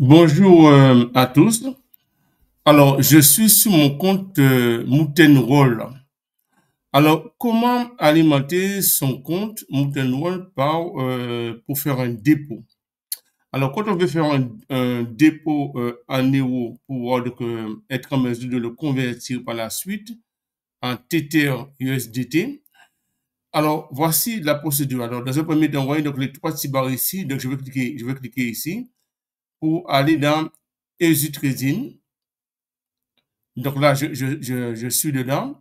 Bonjour à tous. Alors, je suis sur mon compte Roll. Alors, comment alimenter son compte Roll pour faire un dépôt? Alors, quand on veut faire un dépôt en euros pour être en mesure de le convertir par la suite en Tether USDT, alors voici la procédure. Alors, dans un premier temps, vous voyez donc les trois petits barres ici. Donc, je vais cliquer ici pour aller dans Easy Trading. Donc là, je suis dedans.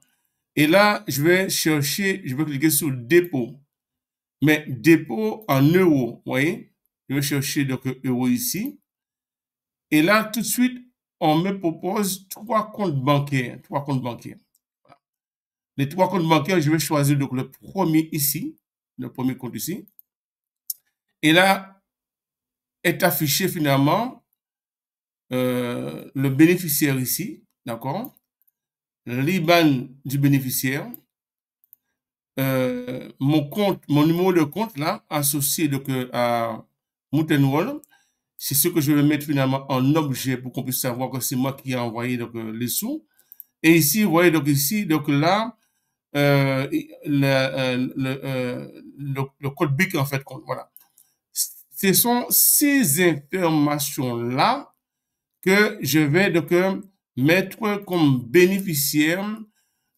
Et là, je vais chercher, je vais cliquer sur dépôt. Mais dépôt en euros, vous voyez. Je vais chercher donc euros ici. Et là, tout de suite, on me propose trois comptes bancaires. Trois comptes bancaires. Voilà. Les trois comptes bancaires, je vais choisir donc le premier ici. Le premier compte ici. Et là, est affiché finalement le bénéficiaire ici. D'accord? L'IBAN du bénéficiaire. Mon numéro de compte là, associé donc, à Wall, c'est ce que je vais mettre finalement en objet pour qu'on puisse savoir que c'est moi qui ai envoyé donc, les sous. Et ici, vous voyez donc ici, donc là, le code BIC en fait, voilà. Ce sont ces informations-là que je vais donc mettre comme bénéficiaire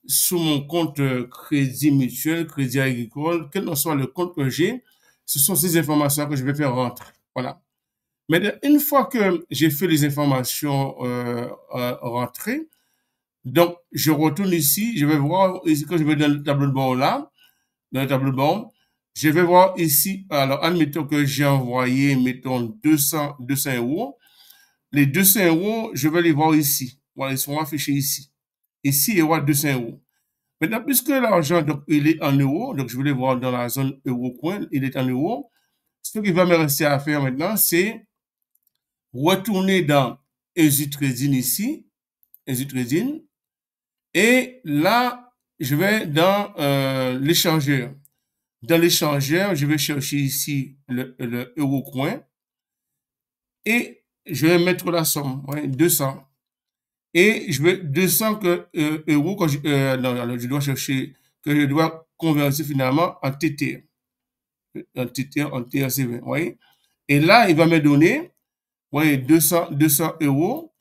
sur mon compte crédit mutuel, crédit agricole, quel que soit le compte que j'ai, ce sont ces informations que je vais faire rentrer. Voilà. Mais une fois que j'ai fait les informations rentrer, donc je retourne ici, je vais voir ici quand je vais dans le tableau de bord là, dans le tableau de bord, je vais voir ici, alors admettons que j'ai envoyé, mettons 200 euros. Les 200 euros, je vais les voir ici. Voilà, ils sont affichés ici. Ici, il y aura 200 euros. Maintenant, puisque l'argent, donc, il est en euros, donc je voulais voir dans la zone euro-coin, il est en euros. Ce qui va me rester à faire maintenant, c'est retourner dans Easy Trading ici, Easy Trading, et là, je vais dans l'échangeur. Dans l'échangeur, je vais chercher ici le euro-coin et je vais mettre la somme, ouais, 200. Et je vais 200 euros que non, je dois chercher, que je dois convertir finalement en TTR. En TRC20, vous voyez. Et là, il va me donner, vous voyez, 200 euros.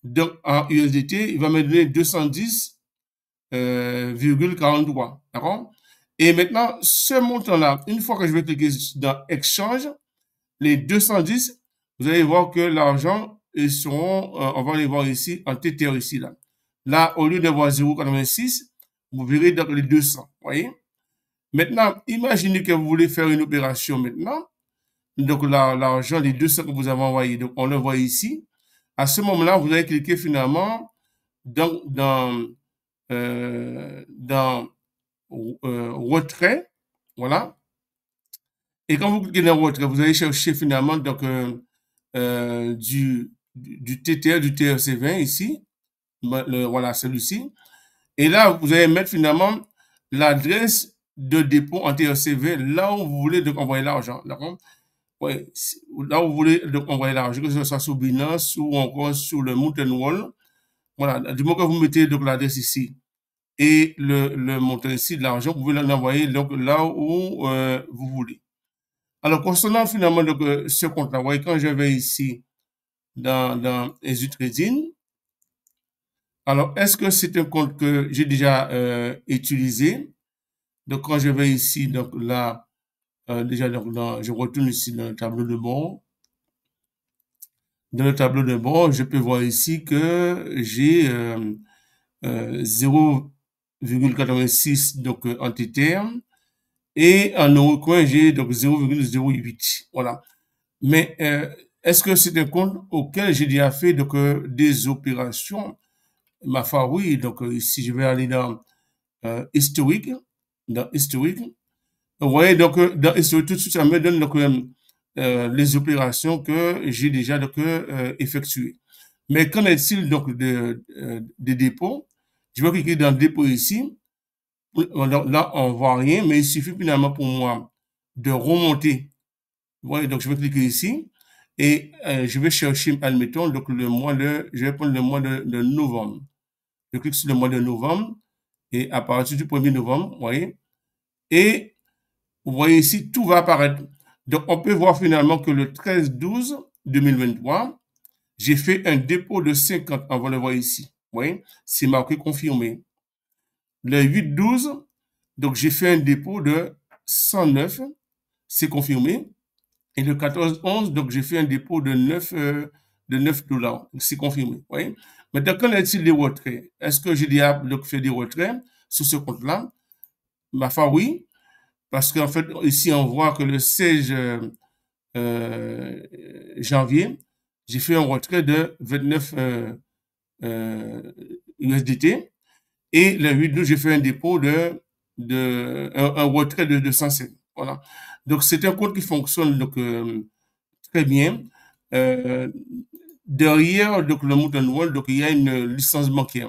Donc, en USDT, il va me donner 210,43. D'accord? Et maintenant, ce montant-là, une fois que je vais cliquer dans Exchange, les 210, vous allez voir que l'argent, ils seront, on va les voir ici, en TTR ici, là. Là, au lieu d'avoir 0,86, vous verrez dans les 200, vous voyez? Maintenant, imaginez que vous voulez faire une opération maintenant. Donc, l'argent, les 200 que vous avez envoyé, donc on le voit ici. À ce moment-là, vous allez cliquer finalement dans retrait. Voilà. Et quand vous cliquez dans retrait, vous allez chercher finalement donc, du TTR, du TRC20 ici. Voilà, celui-ci. Et là, vous allez mettre finalement l'adresse de dépôt en TRC20 là où vous voulez donc envoyer l'argent. D'accord? Ouais, là où vous voulez donc envoyer l'argent, que ce soit sur Binance ou encore sur le Mountain Wall. Voilà, du moment que vous mettez donc l'adresse ici et le montant ici de l'argent, vous pouvez l'envoyer donc là où vous voulez. Alors, concernant finalement donc, ce compte-là, vous voyez, quand je vais ici dans Easy Trading, alors, est-ce que c'est un compte que j'ai déjà utilisé? Donc, quand je vais ici, donc là, déjà, donc, je retourne ici dans le tableau de bord. Dans le tableau de bord, je peux voir ici que j'ai 0,86 donc en termes et en euro-coin, j'ai donc 0,08. Voilà. Mais est-ce que c'est un compte auquel j'ai déjà fait donc, des opérations? Ma foi, oui. Donc, ici, je vais aller dans historique. Dans historique. Vous voyez, donc, dans historique, tout de suite, ça me donne donc, les opérations que j'ai déjà donc, effectuées. Mais qu'en est-il donc des dépôts? Je vais cliquer dans dépôt ici. Là, on voit rien, mais il suffit finalement pour moi de remonter. Vous voyez, donc je vais cliquer ici. Et je vais chercher, admettons, donc je vais prendre le mois de novembre. Je clique sur le mois de novembre et à partir du 1er novembre, vous voyez, et vous voyez ici, tout va apparaître. Donc, on peut voir finalement que le 13-12-2023, j'ai fait un dépôt de 50, on va le voir ici. Vous voyez, c'est marqué confirmé. Le 8-12, donc j'ai fait un dépôt de 109, c'est confirmé. Et le 14-11, donc j'ai fait un dépôt de 9 $, c'est confirmé. Vous voyez? Maintenant, qu'en est-il des retraits? Est-ce que j'ai déjà donc, fait des retraits sur ce compte-là? Ma foi, oui, parce qu'en fait, ici, on voit que le 16 janvier, j'ai fait un retrait de 29 USDT et le 8 août, j'ai fait un dépôt un retrait de 205. Voilà. Donc, c'est un compte qui fonctionne donc, très bien. Derrière donc, le Mountain Wall, donc, il y a une licence bancaire.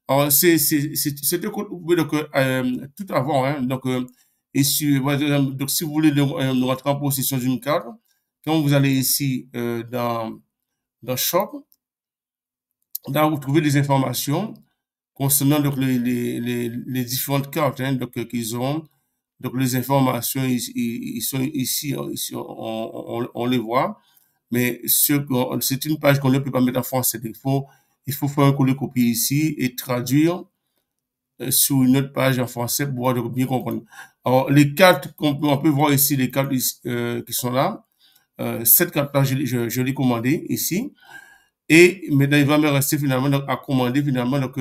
Alors, c'est un compte, vous pouvez donc, tout avoir. Hein, donc, donc, si vous voulez rentrer en possession d'une carte, quand vous allez ici dans Shop, là, vous trouvez des informations concernant donc, les différentes cartes hein, donc, qu'ils ont. Donc, les informations, ils sont ici, on les voit. Mais c'est une page qu'on ne peut pas mettre en français. Il faut faire un coller-copier ici et traduire sur une autre page en français pour pouvoir bien comprendre. Alors, les cartes on peut voir ici, les cartes qui sont là. Cette carte-là, je l'ai commandée ici. Et maintenant, il va me rester finalement donc, à commander finalement donc,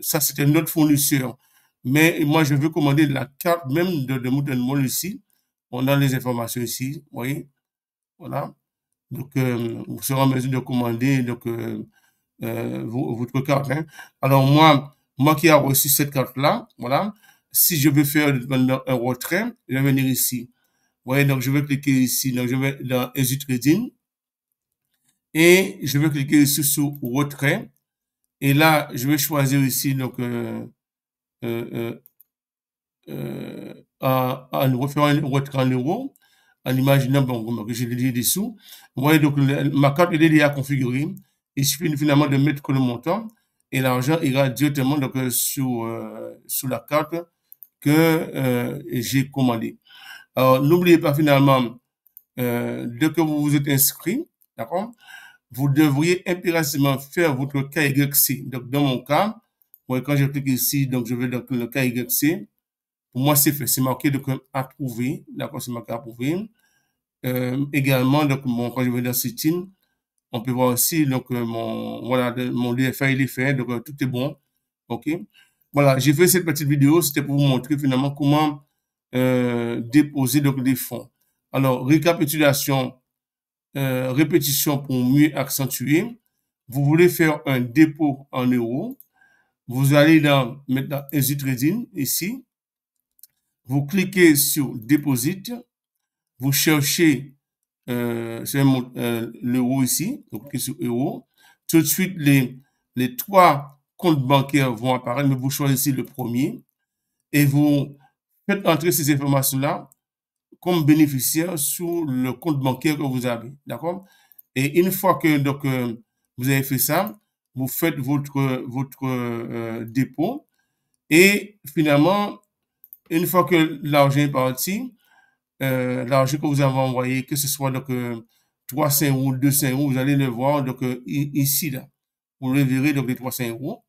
ça, c'était notre fournisseur. Mais moi, je veux commander la carte même de Mountain Mall ici. On a les informations ici, vous voyez. Voilà. Donc, vous serez en mesure de commander donc, votre carte. Hein. Alors, moi qui ai reçu cette carte-là, voilà, si je veux faire un retrait, je vais venir ici. Vous voyez, donc je vais cliquer ici. Donc, je vais dans Easy Trading et je vais cliquer ici sur retrait. Et là, je vais choisir ici donc, en refaire un retrait en euros, en imaginant, bon, que je l'ai dit dessous. Vous voyez, donc, ma carte est déjà configurée. Il suffit finalement de mettre que le montant et l'argent ira directement donc, sur la carte que j'ai commandée. Alors, n'oubliez pas finalement, dès que vous vous êtes inscrit, d'accord, vous devriez impérativement faire votre KYC. Donc, dans mon cas, ouais, quand je clique ici, donc je vais dans le KYC. Pour moi, c'est fait. C'est marqué donc approuvé. D'accord, c'est marqué approuvé. Également, donc, quand je vais dans Setting, on peut voir aussi donc, mon DFA, il est fait. Donc, tout est bon. OK. Voilà, j'ai fait cette petite vidéo. C'était pour vous montrer finalement comment déposer donc, des fonds. Alors, répétition pour mieux accentuer. Vous voulez faire un dépôt en euros. Vous allez maintenant Easy Trading ici. Vous cliquez sur Deposit. Vous cherchez l'euro ici. Vous cliquez sur euro. Tout de suite, les trois comptes bancaires vont apparaître, mais vous choisissez le premier et vous faites entrer ces informations-là comme bénéficiaire sur le compte bancaire que vous avez. D'accord? Et une fois que donc, vous avez fait ça, vous faites votre dépôt et finalement, une fois que l'argent est parti, l'argent que vous avez envoyé, que ce soit donc 300 euros, 200 euros, vous allez le voir donc, ici, là. Vous le verrez donc les 300 euros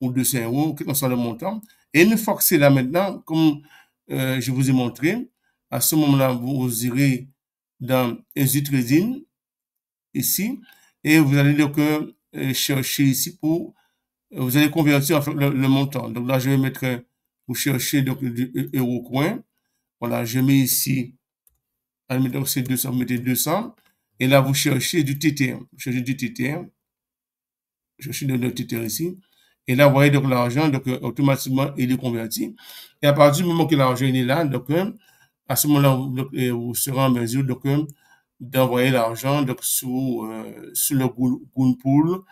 ou 200 euros, quel que soit le montant. Et une fois que c'est là maintenant, comme je vous ai montré, à ce moment-là, vous irez dans Easy Trading, ici, et vous allez donc chercher ici vous allez convertir en fait le montant. Donc là, je vais mettre, vous cherchez donc du euro coin. Voilà, je mets ici, admettons que c'est 200, vous mettez 200, et là, vous cherchez du TTR. Vous cherchez du TTR. Je suis dans le TTR ici. Et là, vous voyez donc l'argent, donc automatiquement, il est converti. Et à partir du moment que l'argent est là, donc à ce moment-là, vous serez en mesure donc, d'envoyer l'argent donc, sur le Goonpool,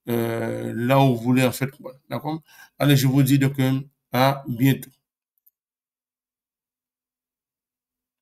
là où vous voulez en fait. D'accord? Allez, je vous dis donc à bientôt.